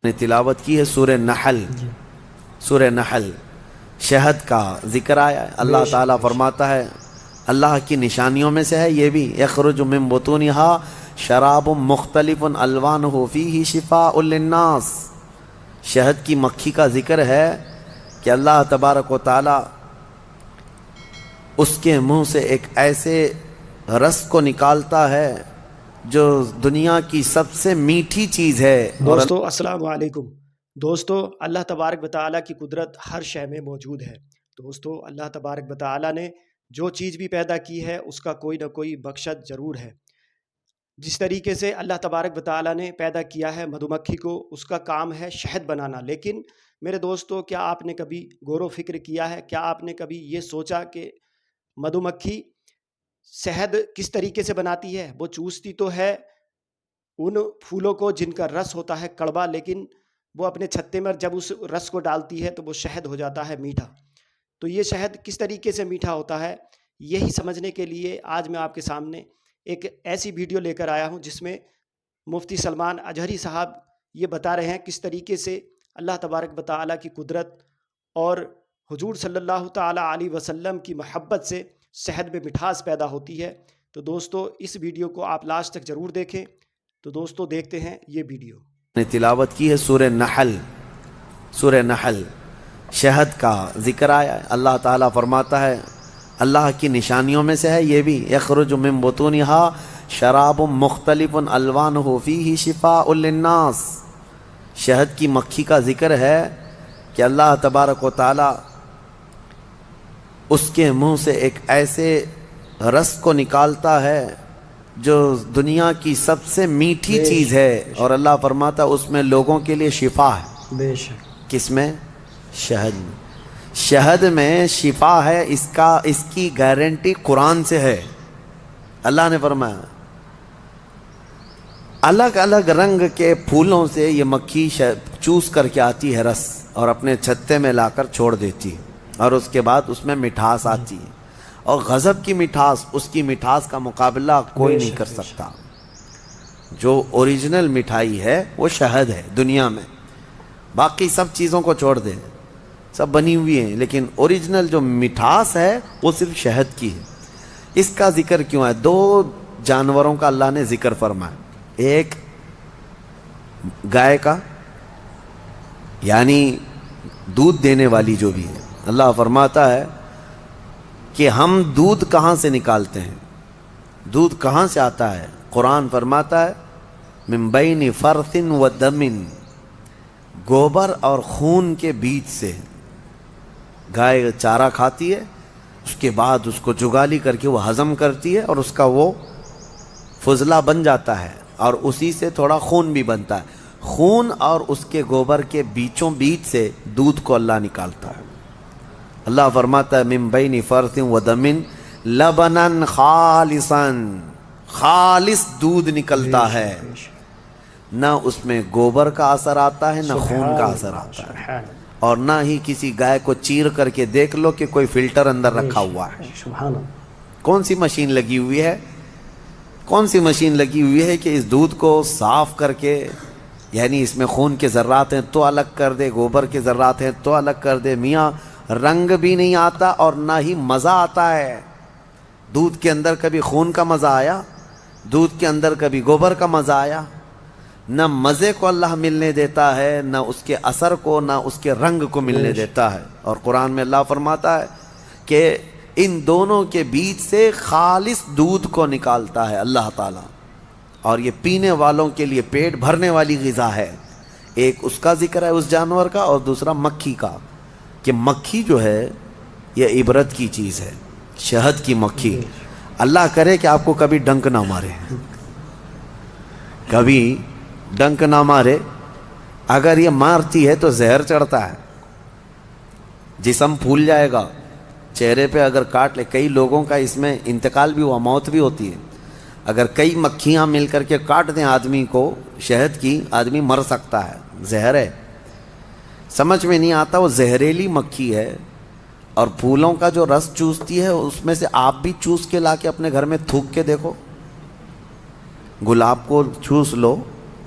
نے تلاوت کی ہے سورہ نحل. سورہ نحل شہد کا ذکر آیا ہے. اللہ تعالیٰ فرماتا ہے اللہ کی نشانیوں میں سے ہے یہ بھی، یخرج من بطونہا شراب مختلف الوانہ فیہ شفاء للناس. شہد کی مکھی کا ذکر ہے کہ اللہ تبارک و تعالیٰ اس کے منہ سے ایک ایسے رس کو نکالتا ہے جو دنیا کی سب سے میٹھی چیز ہے. دوستو السلام علیکم. دوستو اللہ تبارک و تعالیٰ کی قدرت ہر شے میں موجود ہے. دوستو اللہ تبارک و تعالیٰ نے جو چیز بھی پیدا کی ہے اس کا کوئی نہ کوئی مقصد ضرور ہے. جس طریقے سے اللہ تبارک و تعالیٰ نے پیدا کیا ہے مدھو مکھی کو، اس کا کام ہے شہد بنانا. لیکن میرے دوستو کیا آپ نے کبھی غور و فکر کیا ہے، کیا آپ نے کبھی یہ سوچا کہ مدھو مکھی شہد کس طریقے سے بناتی ہے؟ وہ چوستی تو ہے ان پھولوں کو جن کا رس ہوتا ہے کڑوا، لیکن وہ اپنے چھتے میں جب اس رس کو ڈالتی ہے تو وہ شہد ہو جاتا ہے میٹھا. تو یہ شہد کس طریقے سے میٹھا ہوتا ہے، یہی سمجھنے کے لیے آج میں آپ کے سامنے ایک ایسی ویڈیو لے کر آیا ہوں جس میں مفتی سلمان اجہری صاحب یہ بتا رہے ہیں کس طریقے سے اللہ تبارک و تعالیٰ کی قدرت اور حضور صلی اللہ تعالیٰ علیہ وسلم کی محبت سے شہد میں مٹھاس پیدا ہوتی ہے. تو دوستو اس ویڈیو کو آپ لاسٹ تک ضرور دیکھیں. تو دوستو دیکھتے ہیں یہ ویڈیو. نے تلاوت کی ہے سورہ نحل. سورہ نحل شہد کا ذکر آیا ہے. اللہ تعالیٰ فرماتا ہے اللہ کی نشانیوں میں سے ہے یہ بھی، یخرج من بطونہا شراب مختلف الوانہ فیہ شفاء للناس. شہد کی مکھی کا ذکر ہے کہ اللہ تبارک و تعالیٰ اس کے منہ سے ایک ایسے رس کو نکالتا ہے جو دنیا کی سب سے میٹھی چیز ہے، اور اللہ فرماتا ہے اس میں لوگوں کے لیے شفا ہے. بے شک. کس میں؟ شہد میں. شہد میں شفا ہے، اس کی گارنٹی قرآن سے ہے. اللہ نے فرمایا الگ الگ رنگ کے پھولوں سے یہ مکھی چوس کر کے آتی ہے رس، اور اپنے چھتے میں لا کر چھوڑ دیتی ہے، اور اس کے بعد اس میں مٹھاس آتی ہے، اور غضب کی مٹھاس، اس کی مٹھاس کا مقابلہ کوئی نہیں کر سکتا. جو اوریجنل مٹھائی ہے وہ شہد ہے دنیا میں. باقی سب چیزوں کو چھوڑ دیں، سب بنی ہوئی ہیں، لیکن اوریجنل جو مٹھاس ہے وہ صرف شہد کی ہے. اس کا ذکر کیوں ہے؟ دو جانوروں کا اللہ نے ذکر فرمایا. ایک گائے کا، یعنی دودھ دینے والی جو بھی ہے. اللہ فرماتا ہے کہ ہم دودھ کہاں سے نکالتے ہیں، دودھ کہاں سے آتا ہے؟ قرآن فرماتا ہے من بین فرث و دم، گوبر اور خون کے بیچ سے. گائے چارہ کھاتی ہے، اس کے بعد اس کو جگالی کر کے وہ ہضم کرتی ہے، اور اس کا وہ فضلہ بن جاتا ہے، اور اسی سے تھوڑا خون بھی بنتا ہے. خون اور اس کے گوبر کے بیچوں بیچ سے دودھ کو اللہ نکالتا ہے. اللہ فرماتا ہے من بین فرث و دم لبنا خالصا، خالص دودھ نکلتا ہے. نہ اس میں گوبر کا اثر آتا ہے، نہ خون کا اثر آتا ہے، اور نہ ہی کسی گائے کو چیر کر کے دیکھ لو کہ کوئی فلٹر اندر رکھا ہوا ہے. کون سی مشین لگی ہوئی ہے، کون سی مشین لگی ہوئی ہے کہ اس دودھ کو صاف کر کے، یعنی اس میں خون کے ذرات ہیں تو الگ کر دے، گوبر کے ذرات ہیں تو الگ کر دے. میاں رنگ بھی نہیں آتا اور نہ ہی مزہ آتا ہے. دودھ کے اندر کبھی خون کا مزہ آیا؟ دودھ کے اندر کبھی گوبر کا مزہ آیا؟ نہ مزے کو اللہ ملنے دیتا ہے، نہ اس کے اثر کو، نہ اس کے رنگ کو ملنے دیتا ہے. اور قرآن میں اللہ فرماتا ہے کہ ان دونوں کے بیچ سے خالص دودھ کو نکالتا ہے اللہ تعالیٰ، اور یہ پینے والوں کے لیے پیٹ بھرنے والی غذا ہے. ایک اس کا ذکر ہے اس جانور کا، اور دوسرا مکھی کا، کہ مکھی جو ہے یہ عبرت کی چیز ہے. شہد کی مکھی، اللہ کرے کہ آپ کو کبھی ڈنک نہ مارے، کبھی ڈنک نہ مارے. اگر یہ مارتی ہے تو زہر چڑھتا ہے، جسم پھول جائے گا. چہرے پہ اگر کاٹ لے، کئی لوگوں کا اس میں انتقال بھی ہوا، موت بھی ہوتی ہے. اگر کئی مکھیاں مل کر کے کاٹ دیں آدمی کو شہد کی، آدمی مر سکتا ہے. زہر ہے، سمجھ میں نہیں آتا وہ زہریلی مکھی ہے. اور پھولوں کا جو رس چوستی ہے اس میں سے آپ بھی چوس کے لا کے اپنے گھر میں تھوک کے دیکھو. گلاب کو چوس لو،